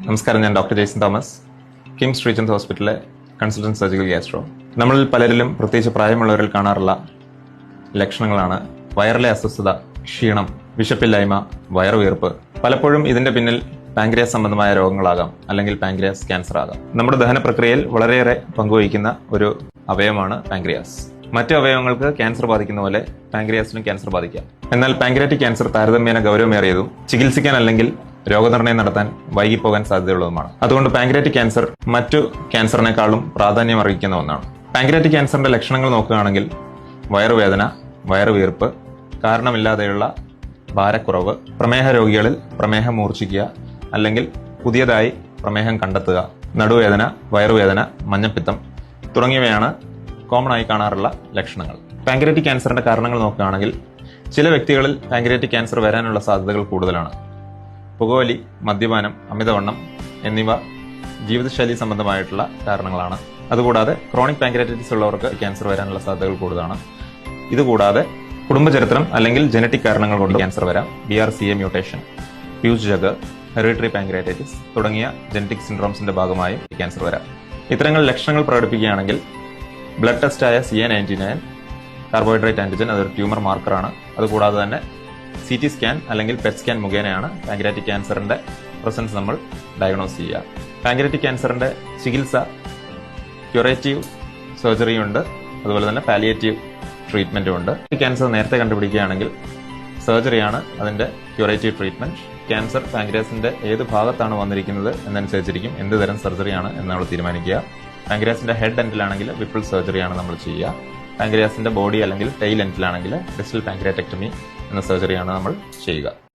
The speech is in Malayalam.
നമസ്കാരം, ഞാൻ doctor Jason Thomas, KIMS Sreechand ഹോസ്പിറ്റലിലെ കൺസൾട്ടന്റ് സർജിക്കൽ ഗ്യാസ്ട്രോ. നമ്മളിൽ പലരിലും, പ്രത്യേകിച്ച് പ്രായമുള്ളവരിൽ കാണാറുള്ള ലക്ഷണങ്ങളാണ് വയറിലെ അസ്വസ്ഥത, ക്ഷീണം, വിശപ്പില്ലായ്മ, വയറുവീർപ്പ്. പലപ്പോഴും ഇതിന്റെ പിന്നിൽ പാൻക്രിയാസ് സംബന്ധമായ രോഗങ്ങളാകാം, അല്ലെങ്കിൽ പാൻക്രിയാസ് ക്യാൻസർ ആകാം. നമ്മുടെ ദഹന പ്രക്രിയയിൽ വളരെയേറെ പങ്കുവഹിക്കുന്ന ഒരു അവയവമാണ് പാൻക്രിയാസ്. മറ്റു അവയവങ്ങൾക്ക് ക്യാൻസർ ബാധിക്കുന്ന പോലെ പാൻക്രിയാസിനും ക്യാൻസർ ബാധിക്കാം. എന്നാൽ പാൻക്രിയാറ്റിക് ക്യാൻസർ താരതമ്യേന ഗൗരവമേറിയതും ചികിത്സിക്കാൻ അല്ലെങ്കിൽ രോഗനിർണയം നടത്താൻ വൈകിപ്പോകാൻ സാധ്യതയുള്ളതുമാണ്. അതുകൊണ്ട് പാൻക്രിയാറ്റിക് ക്യാൻസർ മറ്റു ക്യാൻസറിനേക്കാളും പ്രാധാന്യം അർഹിക്കുന്ന ഒന്നാണ്. പാൻക്രിയാറ്റിക് ക്യാൻസറിന്റെ ലക്ഷണങ്ങൾ നോക്കുകയാണെങ്കിൽ വയറുവേദന, വയറുവീർപ്പ്, കാരണമില്ലാതെയുള്ള ഭാരക്കുറവ്, പ്രമേഹ രോഗികളിൽ പ്രമേഹം മൂർച്ഛിക്കുക അല്ലെങ്കിൽ പുതിയതായി പ്രമേഹം കണ്ടെത്തുക, നടുവേദന, വയറുവേദന, മഞ്ഞപ്പിത്തം തുടങ്ങിയവയാണ് കോമൺ ആയി കാണാറുള്ള ലക്ഷണങ്ങൾ. പാൻക്രിയാറ്റിക് ക്യാൻസറിന്റെ കാരണങ്ങൾ നോക്കുകയാണെങ്കിൽ ചില വ്യക്തികളിൽ പാൻക്രിയാറ്റിക് ക്യാൻസർ വരാനുള്ള സാധ്യതകൾ കൂടുതലാണ്. പുകവലി, മദ്യപാനം, അമിതവണ്ണം എന്നിവ ജീവിതശൈലി സംബന്ധമായിട്ടുള്ള കാരണങ്ങളാണ്. അതുകൂടാതെ ക്രോണിക് പാൻക്രിയാറ്റൈറ്റിസ് ഉള്ളവർക്ക് ക്യാൻസർ വരാനുള്ള സാധ്യതകൾ കൂടുതലാണ്. ഇതുകൂടാതെ കുടുംബചരിത്രം അല്ലെങ്കിൽ ജനറ്റിക് കാരണങ്ങൾ കൊണ്ട് ക്യാൻസർ വരാം. BRCA മ്യൂട്ടേഷൻ, പ്യൂസ് ജഗർ, ഹെറിഡിറ്ററി പാൻക്രിയാറ്റൈറ്റിസ് തുടങ്ങിയ ജനറ്റിക് സിൻഡ്രോംസിന്റെ ഭാഗമായും ക്യാൻസർ വരാം. ഇത്തരങ്ങൾ ലക്ഷണങ്ങൾ പ്രകടിപ്പിക്കുകയാണെങ്കിൽ ബ്ലഡ് ടെസ്റ്റായ CA-99 കാർബോഹൈഡ്രേറ്റ് ആന്റിജൻ, അതൊരു ട്യൂമർ മാർക്കറാണ്. അതുകൂടാതെ തന്നെ CT സ്കാൻ അല്ലെങ്കിൽ PET സ്കാൻ മുഖേനയാണ് പാൻക്രിയാറ്റിക് ക്യാൻസറിന്റെ പ്രസൻസ് നമ്മൾ ഡയഗ്നോസ് ചെയ്യുക. പാൻക്രിയാറ്റിക് ക്യാൻസറിന്റെ ചികിത്സ ക്യൂറേറ്റീവ് സർജറിയുണ്ട്, അതുപോലെ തന്നെ പാലിയേറ്റീവ് ട്രീറ്റ്മെന്റും ഉണ്ട്. ക്യാൻസർ നേരത്തെ കണ്ടുപിടിക്കുകയാണെങ്കിൽ സർജറിയാണ് അതിന്റെ ക്യൂറേറ്റീവ് ട്രീറ്റ്മെന്റ്. ക്യാൻസർ പാൻക്രിയാസിന്റെ ഏത് ഭാഗത്താണ് വന്നിരിക്കുന്നത് എന്നനുസരിച്ചിരിക്കും എന്ത് തരം സർജറിയാണ് എന്ന് നമ്മൾ തീരുമാനിക്കുക. പാൻക്രിയാസിന്റെ ഹെഡ് എൻഡിലാണെങ്കിൽ വിപ്പിൾ സർജറിയാണ് നമ്മൾ ചെയ്യുക. പാൻക്രിയാസിന്റെ ബോഡി അല്ലെങ്കിൽ ടെയിൽ എൻഡിലാണെങ്കിൽ ഡിസ്റ്റൽ പാൻക്രിയാറ്റക്ടമി എന്ന സർജറിയാണ് നമ്മൾ ചെയ്യുക.